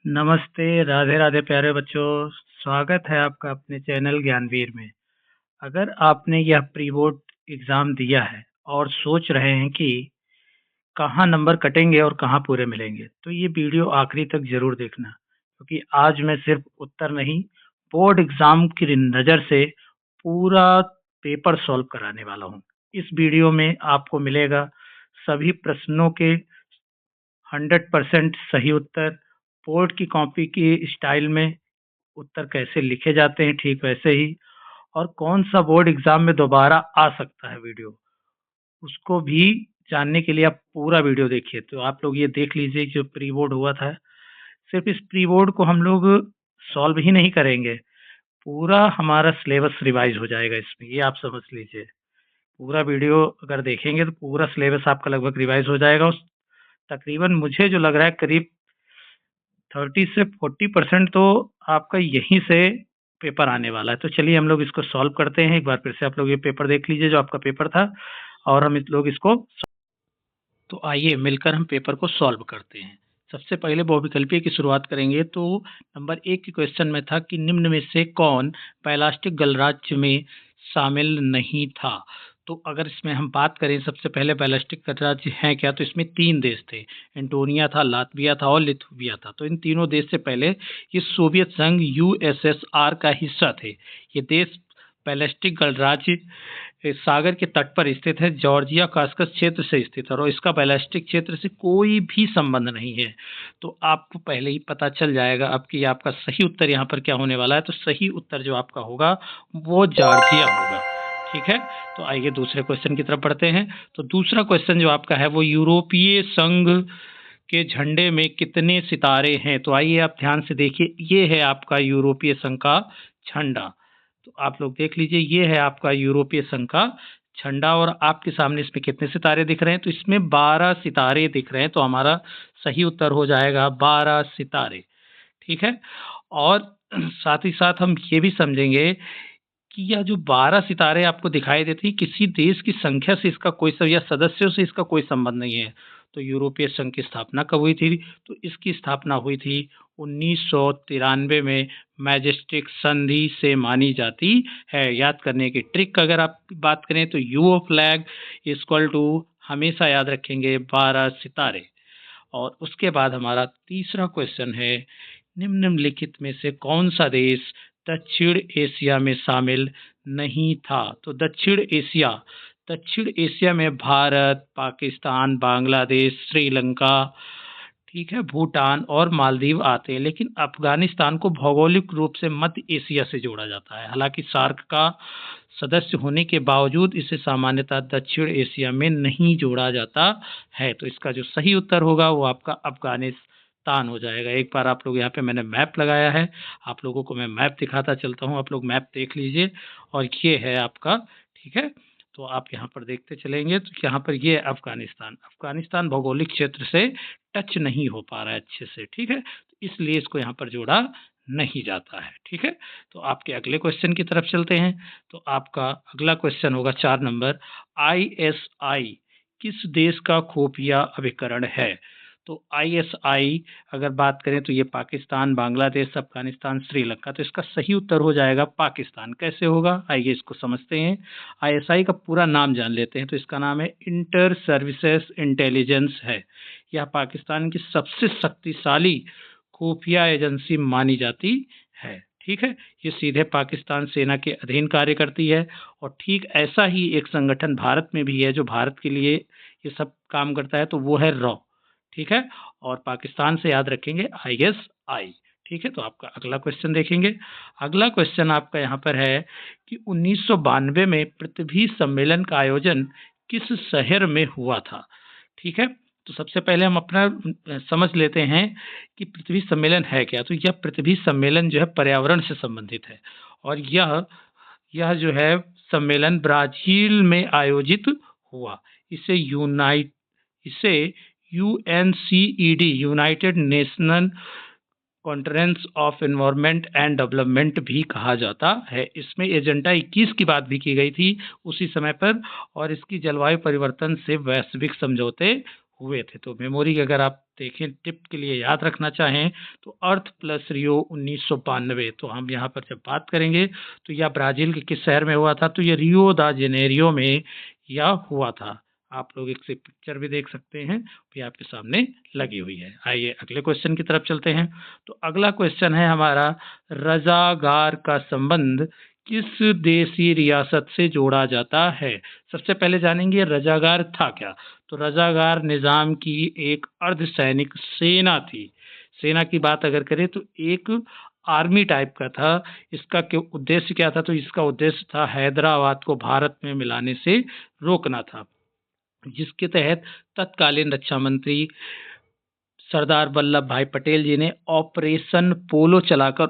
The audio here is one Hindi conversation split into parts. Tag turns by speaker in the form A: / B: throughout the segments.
A: नमस्ते, राधे राधे प्यारे बच्चों। स्वागत है आपका अपने चैनल ज्ञानवीर में। अगर आपने यह प्री बोर्ड एग्जाम दिया है और सोच रहे हैं कि कहाँ नंबर कटेंगे और कहाँ पूरे मिलेंगे, तो ये वीडियो आखिरी तक जरूर देखना, क्योंकि आज मैं सिर्फ उत्तर नहीं, बोर्ड एग्जाम की नज़र से पूरा पेपर सॉल्व कराने वाला हूँ। इस वीडियो में आपको मिलेगा सभी प्रश्नों के 100% सही उत्तर, बोर्ड की कॉपी की स्टाइल में उत्तर कैसे लिखे जाते हैं ठीक वैसे ही, और कौन सा बोर्ड एग्जाम में दोबारा आ सकता है वीडियो, उसको भी जानने के लिए आप पूरा वीडियो देखिए। तो आप लोग ये देख लीजिए जो प्री बोर्ड हुआ था, सिर्फ इस प्री बोर्ड को हम लोग सॉल्व ही नहीं करेंगे, पूरा हमारा सिलेबस रिवाइज हो जाएगा इसमें, ये आप समझ लीजिए। पूरा वीडियो अगर देखेंगे तो पूरा सिलेबस आपका लगभग रिवाइज हो जाएगा। उस तकरीबन मुझे जो लग रहा है करीब 30 से 40% तो आपका यहीं से पेपर आने वाला है। तो चलिए हम लोग इसको सॉल्व करते हैं। एक बार फिर से आप लोग ये पेपर देख लीजिए जो आपका पेपर था, और हम इस लोग इसको तो आइए मिलकर हम पेपर को सॉल्व करते हैं। सबसे पहले बहुविकल्पीय की शुरुआत करेंगे। तो नंबर 1 के क्वेश्चन में था कि निम्न में से कौन पैलास्टिक गणराज्य में शामिल नहीं था। तो अगर इसमें हम बात करें, सबसे पहले पैलास्टिक गणराज्य हैं क्या, तो इसमें 3 देश थे, एंटोनिया था, लातविया था और लिथुविया था। तो इन तीनों देश से पहले ये सोवियत संघ यूएसएसआर का हिस्सा थे। ये देश पैलेस्टिक गणराज्य सागर के तट पर स्थित है, जॉर्जिया कास्कस क्षेत्र से स्थित है और इसका बैलिस्टिक क्षेत्र से कोई भी संबंध नहीं है। तो आपको पहले ही पता चल जाएगा अब कि आपका सही उत्तर यहाँ पर क्या होने वाला है। तो सही उत्तर जो आपका होगा वो जॉर्जिया होगा। ठीक है, तो आइए दूसरे क्वेश्चन की तरफ बढ़ते हैं। तो दूसरा क्वेश्चन जो आपका है वो यूरोपीय संघ के झंडे में कितने सितारे हैं। तो आइए आप ध्यान से देखिए, ये है आपका यूरोपीय संघ का झंडा। तो आप लोग देख लीजिए, ये है आपका यूरोपीय संघ का झंडा और आपके सामने इसमें कितने सितारे दिख रहे हैं। तो इसमें 12 सितारे दिख रहे हैं। तो हमारा सही उत्तर हो जाएगा 12 सितारे। ठीक है, और साथ ही साथ हम ये भी समझेंगे कि यह जो 12 सितारे आपको दिखाई देते हैं, किसी देश की संख्या से इसका कोई या सदस्यों से इसका कोई संबंध नहीं है। तो यूरोपीय संघ की स्थापना कब हुई थी, तो इसकी स्थापना हुई थी 1993 में मैजेस्टिक संधि से मानी जाती है। याद करने की ट्रिक अगर आप बात करें तो यूओ फ्लैग इक्वल टू हमेशा याद रखेंगे 12 सितारे। और उसके बाद हमारा तीसरा क्वेश्चन है, निम्नलिखित में से कौन सा देश दक्षिण एशिया में शामिल नहीं था। तो दक्षिण एशिया में भारत, पाकिस्तान, बांग्लादेश, श्रीलंका, ठीक है, भूटान और मालदीव आते हैं, लेकिन अफगानिस्तान को भौगोलिक रूप से मध्य एशिया से जोड़ा जाता है। हालांकि सार्क का सदस्य होने के बावजूद इसे सामान्यतः दक्षिण एशिया में नहीं जोड़ा जाता है। तो इसका जो सही उत्तर होगा वो आपका अफगानिस्तान हो जाएगा। एक बार आप लोग यहाँ पे मैंने मैप लगाया है, आप लोगों को मैं मैप दिखाता चलता हूँ, आप लोग मैप देख लीजिए। और ये है आपका, ठीक है, तो आप यहाँ पर देखते चलेंगे तो यहाँ पर ये अफगानिस्तान भौगोलिक क्षेत्र से टच नहीं हो पा रहा है अच्छे से। ठीक है, तो इसलिए इसको यहाँ पर जोड़ा नहीं जाता है। ठीक है, तो आपके अगले क्वेश्चन की तरफ चलते हैं। तो आपका अगला क्वेश्चन होगा 4 नंबर, आईएसआई किस देश का खुफिया अभिकरण है। तो आईएसआई अगर बात करें तो ये पाकिस्तान, बांग्लादेश, अफगानिस्तान, श्रीलंका। तो इसका सही उत्तर हो जाएगा पाकिस्तान। कैसे होगा, आइए इसको समझते हैं। आईएसआई का पूरा नाम जान लेते हैं। तो इसका नाम है इंटर सर्विसेज इंटेलिजेंस है। यह पाकिस्तान की सबसे शक्तिशाली खुफिया एजेंसी मानी जाती है। ठीक है, ये सीधे पाकिस्तान सेना के अधीन कार्य करती है। और ठीक ऐसा ही एक संगठन भारत में भी है जो भारत के लिए ये सब काम करता है, तो वो है रॉ। ठीक है, और पाकिस्तान से याद रखेंगे आईएसआई। ठीक है, तो आपका अगला क्वेश्चन देखेंगे। अगला क्वेश्चन आपका यहाँ पर है कि 1992 में पृथ्वी सम्मेलन का आयोजन किस शहर में हुआ था। ठीक है, तो सबसे पहले हम अपना समझ लेते हैं कि पृथ्वी सम्मेलन है क्या। तो यह पृथ्वी सम्मेलन जो है पर्यावरण से संबंधित है, और यह जो है सम्मेलन ब्राजील में आयोजित हुआ। इसे UNCED, united national conference of environment and development भी कहा जाता है। इसमें एजेंडा 21 की बात भी की गई थी उसी समय पर, और इसकी जलवायु परिवर्तन से वैश्विक समझौते हुए थे। तो मेमोरी अगर आप देखें, टिप के लिए याद रखना चाहें तो अर्थ प्लस रियो 1992। तो हम यहाँ पर जब बात करेंगे तो यह ब्राज़ील के किस शहर में हुआ था? तो ये रियो द जेनेरियो में यह हुआ था। आप लोग इसकी पिक्चर भी देख सकते हैं, ये आपके सामने लगी हुई है। आइए अगले क्वेश्चन की तरफ चलते हैं। तो अगला क्वेश्चन है हमारा, रज़ागार का संबंध किस देशी रियासत से जोड़ा जाता है? सबसे पहले जानेंगे रज़ागार था क्या? तो रज़ागार निज़ाम की एक अर्धसैनिक सेना थी। सेना की बात अगर करें तो एक आर्मी टाइप का था। इसका उद्देश्य क्या था? तो इसका उद्देश्य था हैदराबाद को भारत में मिलाने से रोकना था, जिसके तहत तत्कालीन रक्षा मंत्री सरदार वल्लभ भाई पटेल जी ने ऑपरेशन पोलो चलाकर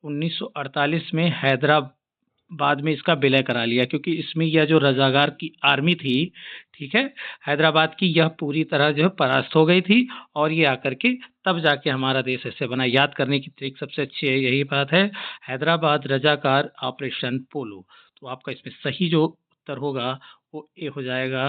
A: 1948 में हैदराबाद में इसका विलय करा लिया, क्योंकि इसमें यह जो रज़ागार की आर्मी थी, ठीक है, हैदराबाद की, यह पूरी तरह जो है परास्त हो गई थी और ये आकर के तब जाके हमारा देश ऐसे बना। याद करने की ट्रिक सबसे अच्छी है, यही बात है, हैदराबाद रज़ाकार ऑपरेशन पोलो। तो आपका इसमें सही जो उत्तर होगा वो ए हो जाएगा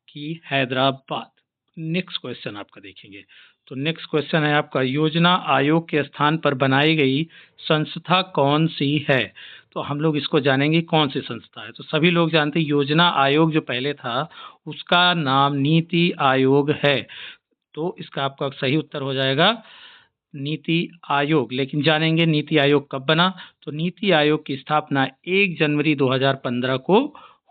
A: कि हैदराबाद। नेक्स्ट क्वेश्चन आपका देखेंगे। तो नेक्स्ट क्वेश्चन है आपका, योजना आयोग के स्थान पर बनाई गई संस्था कौन सी है? तो हम लोग इसको जानेंगे कौन सी संस्था है। तो सभी लोग जानते हैं योजना आयोग जो पहले था उसका नाम नीति आयोग है। तो इसका आपका सही उत्तर हो जाएगा नीति आयोग। लेकिन जानेंगे नीति आयोग कब बना? तो नीति आयोग की स्थापना 1 जनवरी 2015 को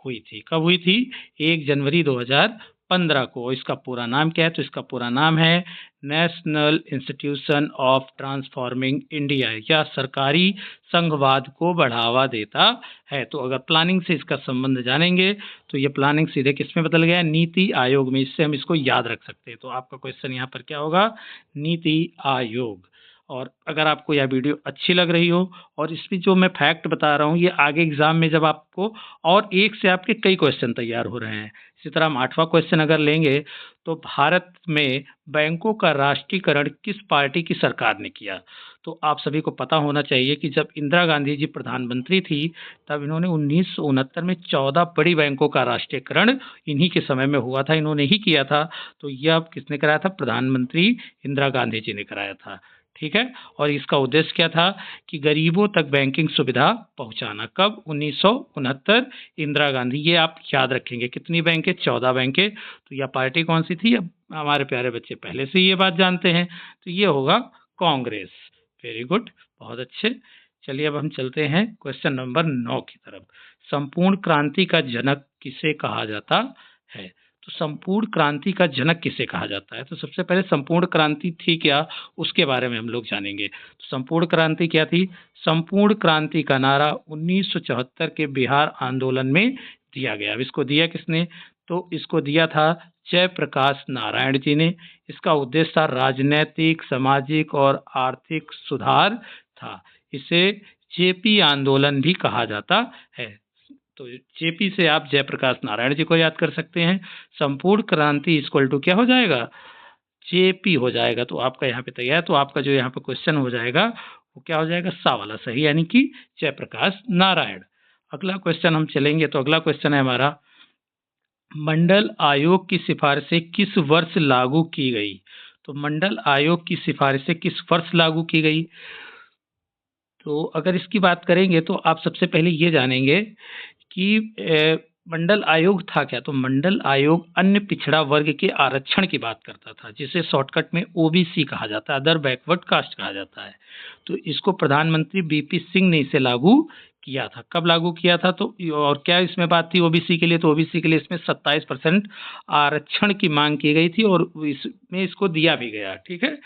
A: हुई थी। कब हुई थी? 1 जनवरी 2015 को। इसका पूरा नाम क्या है? तो इसका पूरा नाम है national institution of transforming India. यह सरकारी संघवाद को बढ़ावा देता है। तो अगर प्लानिंग से इसका संबंध जानेंगे तो ये प्लानिंग सीधे किस में बदल गया? नीति आयोग में। इससे हम इसको याद रख सकते हैं। तो आपका क्वेश्चन यहाँ पर क्या होगा? नीति आयोग। और अगर आपको यह वीडियो अच्छी लग रही हो और इसमें जो मैं फैक्ट बता रहा हूँ ये आगे एग्जाम में जब आपको और एक से आपके कई क्वेश्चन तैयार हो रहे हैं। इसी तरह हम 8वां क्वेश्चन अगर लेंगे तो भारत में बैंकों का राष्ट्रीयकरण किस पार्टी की सरकार ने किया? तो आप सभी को पता होना चाहिए कि जब इंदिरा गांधी जी प्रधानमंत्री थी तब इन्होंने 1969 में 14 बड़ी बैंकों का राष्ट्रीयकरण इन्हीं के समय में हुआ था, इन्होंने ही किया था। तो यह अब किसने कराया था? प्रधानमंत्री इंदिरा गांधी जी ने कराया था। ठीक है, और इसका उद्देश्य क्या था? कि गरीबों तक बैंकिंग सुविधा पहुंचाना। कब? 1969 इंदिरा गांधी। ये आप याद रखेंगे। कितनी बैंकें? 14 बैंकें। तो यह पार्टी कौन सी थी? अब हमारे प्यारे बच्चे पहले से ये बात जानते हैं, तो ये होगा कांग्रेस। वेरी गुड, बहुत अच्छे। चलिए अब हम चलते हैं क्वेश्चन नंबर 9 की तरफ। संपूर्ण क्रांति का जनक किसे कहा जाता है? तो संपूर्ण क्रांति का जनक किसे कहा जाता है? तो सबसे पहले संपूर्ण क्रांति थी क्या, उसके बारे में हम लोग जानेंगे। तो संपूर्ण क्रांति क्या थी? संपूर्ण क्रांति का नारा 1974 के बिहार आंदोलन में दिया गया। अब इसको दिया किसने? तो इसको दिया था जयप्रकाश नारायण जी ने। इसका उद्देश्य था राजनैतिक, सामाजिक और आर्थिक सुधार था। इसे जेपी आंदोलन भी कहा जाता है। तो जेपी से आप जयप्रकाश नारायण जी को याद कर सकते हैं। संपूर्ण क्रांति इक्वल टू क्या हो जाएगा? जेपी हो जाएगा। तो आपका यहाँ पे तैयार। तो आपका जो यहाँ पे क्वेश्चन हो जाएगा वो क्या हो जाएगा? सा वाला सही, यानी कि जयप्रकाश नारायण। अगला क्वेश्चन हम चलेंगे। तो अगला क्वेश्चन है हमारा, मंडल आयोग की सिफारिशें किस वर्ष लागू की गई? तो मंडल आयोग की सिफारिशें किस वर्ष लागू की गई? तो अगर इसकी बात करेंगे तो आप सबसे पहले ये जानेंगे कि मंडल आयोग था क्या? तो मंडल आयोग अन्य पिछड़ा वर्ग के आरक्षण की बात करता था, जिसे शॉर्टकट में ओबीसी कहा जाता है, अदर बैकवर्ड कास्ट कहा जाता है। तो इसको प्रधानमंत्री बीपी सिंह ने इसे लागू किया था। कब लागू किया था? तो और क्या इसमें बात थी ओबीसी के लिए? तो ओबीसी के लिए इसमें 27% आरक्षण की मांग की गई थी और इसमें इसको दिया भी गया। ठीक है,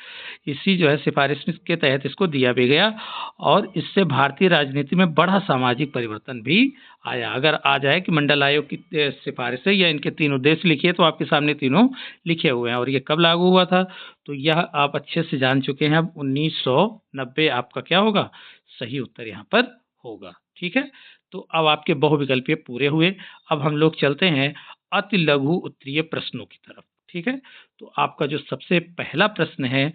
A: इसी जो है सिफारिश के तहत इसको दिया भी गया और इससे भारतीय राजनीति में बड़ा सामाजिक परिवर्तन भी आया। अगर आ जाए कि मंडल आयोग की सिफारिशें या इनके 3 उद्देश्य लिखिए तो आपके सामने तीनों लिखे हुए हैं। और ये कब लागू हुआ था? तो यह आप अच्छे से जान चुके हैं। अब 1990 आपका क्या होगा? सही उत्तर यहाँ पर होगा। ठीक है, तो अब आपके बहुविकल्पीय पूरे हुए। अब हम लोग चलते हैं अति लघु उत्तरीय प्रश्नों की तरफ। ठीक है, तो आपका जो सबसे पहला प्रश्न है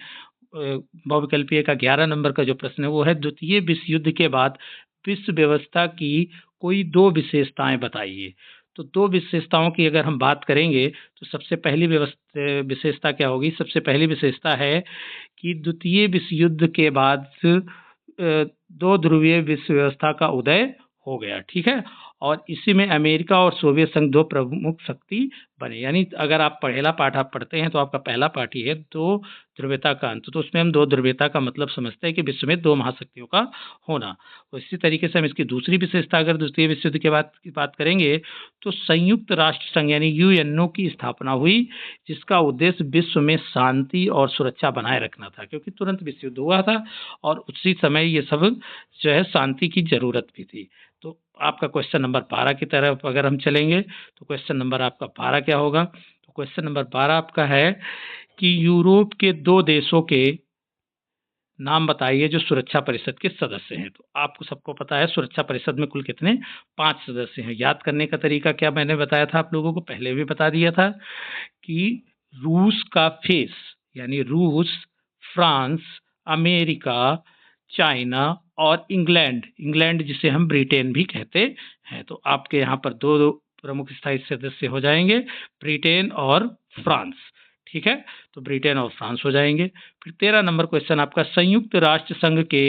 A: बहुविकल्पीय का 11 नंबर का जो प्रश्न है वो है, द्वितीय विश्व युद्ध के बाद विश्व व्यवस्था की कोई 2 विशेषताएं बताइए। तो 2 विशेषताओं की अगर हम बात करेंगे, तो सबसे पहली विशेषता क्या होगी? सबसे पहली विशेषता है कि द्वितीय विश्व युद्ध के बाद 2 ध्रुवीय विश्व व्यवस्था का उदय हो गया, ठीक है? और इसी में अमेरिका और सोवियत संघ 2 प्रमुख शक्ति बने। यानी अगर आप पहला पाठ आप पढ़ते हैं, तो आपका पहला पाठ ही है 2 ध्रुवीयता का अंत। तो उसमें हम 2 ध्रुवीयता का मतलब समझते हैं कि विश्व में 2 महाशक्तियों का होना। तो इसी तरीके से हम इसकी दूसरी विशेषता अगर द्वितीय विश्व युद्ध के बाद की बात करेंगे, तो संयुक्त राष्ट्र संघ यानी यूएनओ की स्थापना हुई, जिसका उद्देश्य विश्व में शांति और सुरक्षा बनाए रखना था, क्योंकि तुरंत विश्व युद्ध हुआ था और उसी समय ये सब जो है शांति की ज़रूरत भी थी। तो आपका क्वेश्चन नंबर 12 की तरफ अगर हम चलेंगे, तो क्वेश्चन नंबर आपका 12 क्या होगा? तो क्वेश्चन नंबर 12 आपका है कि यूरोप के 2 देशों के नाम बताइए जो सुरक्षा परिषद के सदस्य हैं। तो आपको सबको पता है सुरक्षा परिषद में कुल कितने 5 सदस्य हैं। याद करने का तरीका क्या मैंने बताया था आप लोगों को, पहले भी बता दिया था कि रूस का फेस यानी रूस, फ्रांस, अमेरिका, चाइना और इंग्लैंड, इंग्लैंड जिसे हम ब्रिटेन भी कहते हैं। तो आपके यहाँ पर 2 प्रमुख स्थायी सदस्य हो जाएंगे, ब्रिटेन और फ्रांस, ठीक है? तो ब्रिटेन और फ्रांस हो जाएंगे। फिर 13 नंबर क्वेश्चन आपका, संयुक्त राष्ट्र संघ के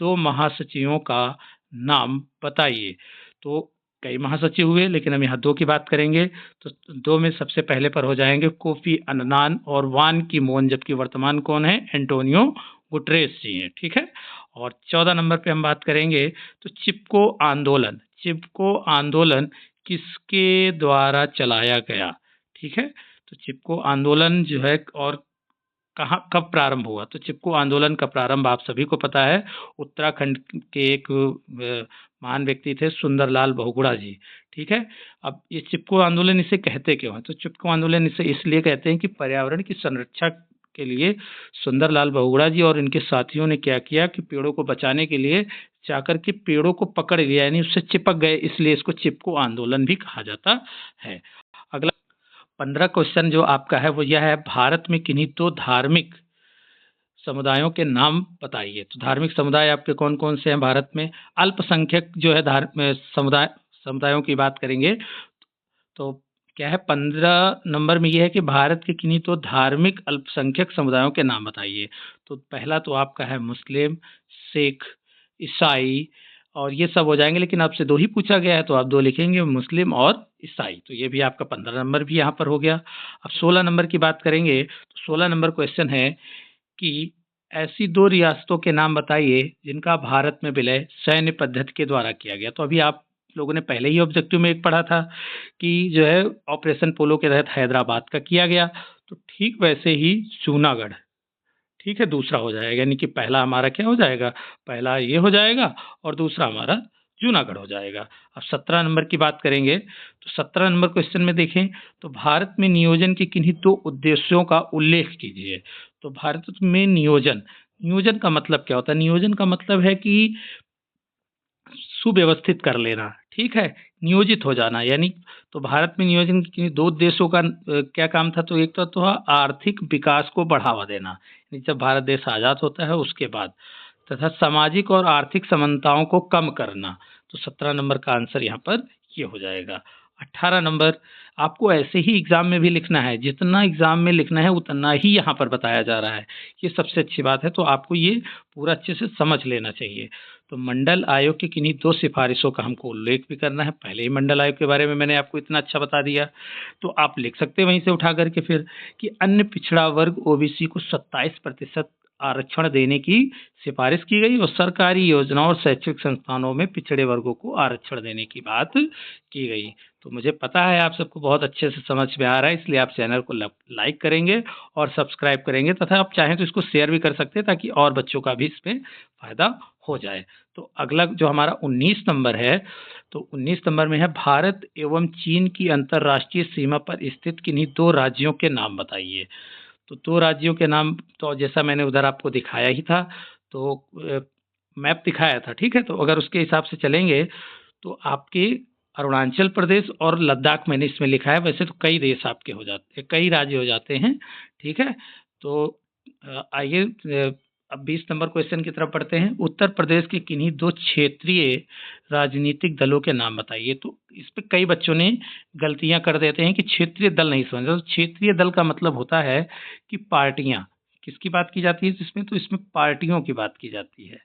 A: 2 महासचिवों का नाम बताइए। तो कई महासचिव हुए, लेकिन हम यहाँ 2 की बात करेंगे। तो 2 में सबसे पहले पर हो जाएंगे कोफी अन्नान और वान की मोन, जबकि वर्तमान कौन है? एंटोनियो गुटरेस जी हैं, ठीक है? और 14 नंबर पे हम बात करेंगे, तो चिपको आंदोलन, चिपको आंदोलन किसके द्वारा चलाया गया, ठीक है? तो चिपको आंदोलन जो है और कहाँ कब प्रारंभ हुआ? तो चिपको आंदोलन का प्रारंभ आप सभी को पता है, उत्तराखंड के एक महान व्यक्ति थे सुंदरलाल बहुगुणा जी, ठीक है? अब ये चिपको आंदोलन इसे कहते क्यों हैं? तो चिपको आंदोलन इसे इसलिए कहते हैं कि पर्यावरण की संरक्षा के लिए सुंदरलाल बहुगुणा जी और इनके साथियों ने क्या किया कि पेड़ों को बचाने के लिए जाकर के पेड़ों को पकड़ लिया, यानी उससे चिपक गए, इसलिए इसको चिपको आंदोलन भी कहा जाता है। अगला 15 क्वेश्चन जो आपका है वो यह है, भारत में किन्हीं 2 धार्मिक समुदायों के नाम बताइए। तो धार्मिक समुदाय आपके कौन-कौन से हैं भारत में? अल्पसंख्यक जो है समुदायों की बात करेंगे, तो क्या है 15 नंबर में ये है कि भारत के किन्हीं 2 धार्मिक अल्पसंख्यक समुदायों के नाम बताइए। तो पहला तो आपका है मुस्लिम, सिख, ईसाई और ये सब हो जाएँगे, लेकिन आपसे 2 ही पूछा गया है तो आप 2 लिखेंगे, मुस्लिम और ईसाई। तो ये भी आपका 15 नंबर भी यहाँ पर हो गया। अब 16 नंबर की बात करेंगे, तो 16 नंबर क्वेश्चन है कि ऐसी 2 रियासतों के नाम बताइए जिनका भारत में विलय सैन्य पद्धति के द्वारा किया गया। तो अभी आप लोगों ने पहले ही ऑब्जेक्टिव में एक पढ़ा था कि जो है ऑपरेशन पोलो के तहत हैदराबाद का किया गया, तो ठीक वैसे ही जूनागढ़, ठीक है, दूसरा हो जाएगा, यानी कि पहला हमारा क्या हो जाएगा? पहला ये हो जाएगा और दूसरा हमारा जूनागढ़ हो जाएगा। अब 17 नंबर की बात करेंगे, तो 17 नंबर क्वेश्चन में देखें, तो भारत में नियोजन के किन्हीं 2 उद्देश्यों का उल्लेख कीजिए। तो भारत में नियोजन, नियोजन का मतलब क्या होता है? नियोजन का मतलब है कि सुव्यवस्थित कर लेना, ठीक है? नियोजित हो जाना, यानी तो भारत में नियोजन के 2 उद्देश्यों का क्या काम था? तो एक तो आर्थिक विकास को बढ़ावा देना, यानी जब भारत देश आज़ाद होता है उसके बाद, तथा सामाजिक और आर्थिक समानताओं को कम करना। तो 17 नंबर का आंसर यहाँ पर ये हो जाएगा। 18 नंबर आपको ऐसे ही एग्ज़ाम में भी लिखना है, जितना एग्ज़ाम में लिखना है उतना ही यहाँ पर बताया जा रहा है। ये सबसे अच्छी बात है, तो आपको ये पूरा अच्छे से समझ लेना चाहिए। तो मंडल आयोग की किन्हीं 2 सिफ़ारिशों का हमको उल्लेख भी करना है। पहले ही मंडल आयोग के बारे में मैंने आपको इतना अच्छा बता दिया, तो आप लिख सकते हैं वहीं से उठा कर के फिर कि अन्य पिछड़ा वर्ग ओबीसी को 27% आरक्षण देने की सिफारिश की गई और सरकारी योजनाओं और शैक्षिक संस्थानों में पिछड़े वर्गों को आरक्षण देने की बात की गई। तो मुझे पता है आप सबको बहुत अच्छे से समझ में आ रहा है, इसलिए आप चैनल को लाइक करेंगे और सब्सक्राइब करेंगे, तथा आप चाहें तो इसको शेयर भी कर सकते हैं ताकि और बच्चों का भी इसमें फ़ायदा हो जाए। तो अगला जो हमारा 19 नंबर है, तो 19 नंबर में है, भारत एवं चीन की अंतर्राष्ट्रीय सीमा पर स्थित किन्हीं 2 राज्यों के नाम बताइए। तो 2 राज्यों के नाम, तो जैसा मैंने उधर आपको दिखाया ही था, तो मैप दिखाया था, ठीक है? तो अगर उसके हिसाब से चलेंगे, तो आपके अरुणाचल प्रदेश और लद्दाख मैंने इसमें लिखा है, वैसे तो कई देश आपके हो जाते हैं, कई राज्य हो जाते हैं, ठीक है? तो आइए अब 20 नंबर क्वेश्चन की तरफ बढ़ते हैं। उत्तर प्रदेश के किन्हीं 2 क्षेत्रीय राजनीतिक दलों के नाम बताइए। तो इस पे कई बच्चों ने गलतियाँ कर देते हैं कि क्षेत्रीय दल नहीं समझ रहे। तो क्षेत्रीय दल का मतलब होता है कि पार्टियाँ, किसकी बात की जाती है इसमें? तो इसमें पार्टियों की बात की जाती है,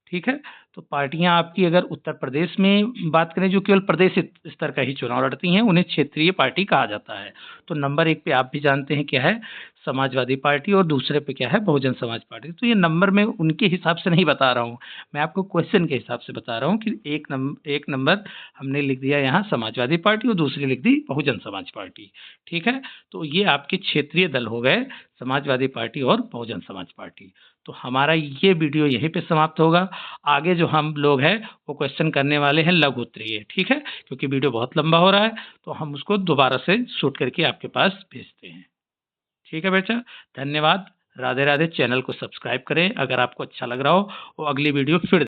A: ठीक है? तो पार्टियाँ आपकी अगर उत्तर प्रदेश में बात करें जो केवल प्रदेश स्तर का ही चुनाव लड़ती हैं, उन्हें क्षेत्रीय पार्टी कहा जाता है। तो नंबर 1 पे आप भी जानते हैं क्या है? समाजवादी पार्टी और दूसरे पे क्या है? बहुजन समाज पार्टी। तो ये नंबर मैं उनके हिसाब से नहीं बता रहा हूँ, मैं आपको क्वेश्चन के हिसाब से बता रहा हूँ कि एक नंबर हमने लिख दिया यहाँ समाजवादी पार्टी और दूसरी लिख दी बहुजन समाज पार्टी, ठीक है? तो ये आपके क्षेत्रीय दल हो गए, समाजवादी पार्टी और बहुजन समाज पार्टी। तो हमारा ये वीडियो यहीं पे समाप्त होगा। आगे जो हम लोग हैं, वो क्वेश्चन करने वाले हैं लघु उत्तरीय, ठीक है? क्योंकि वीडियो बहुत लंबा हो रहा है, तो हम उसको दोबारा से शूट करके आपके पास भेजते हैं। ठीक है बेटा, धन्यवाद। राधे राधे। चैनल को सब्सक्राइब करें अगर आपको अच्छा लग रहा हो, और अगली वीडियो फिर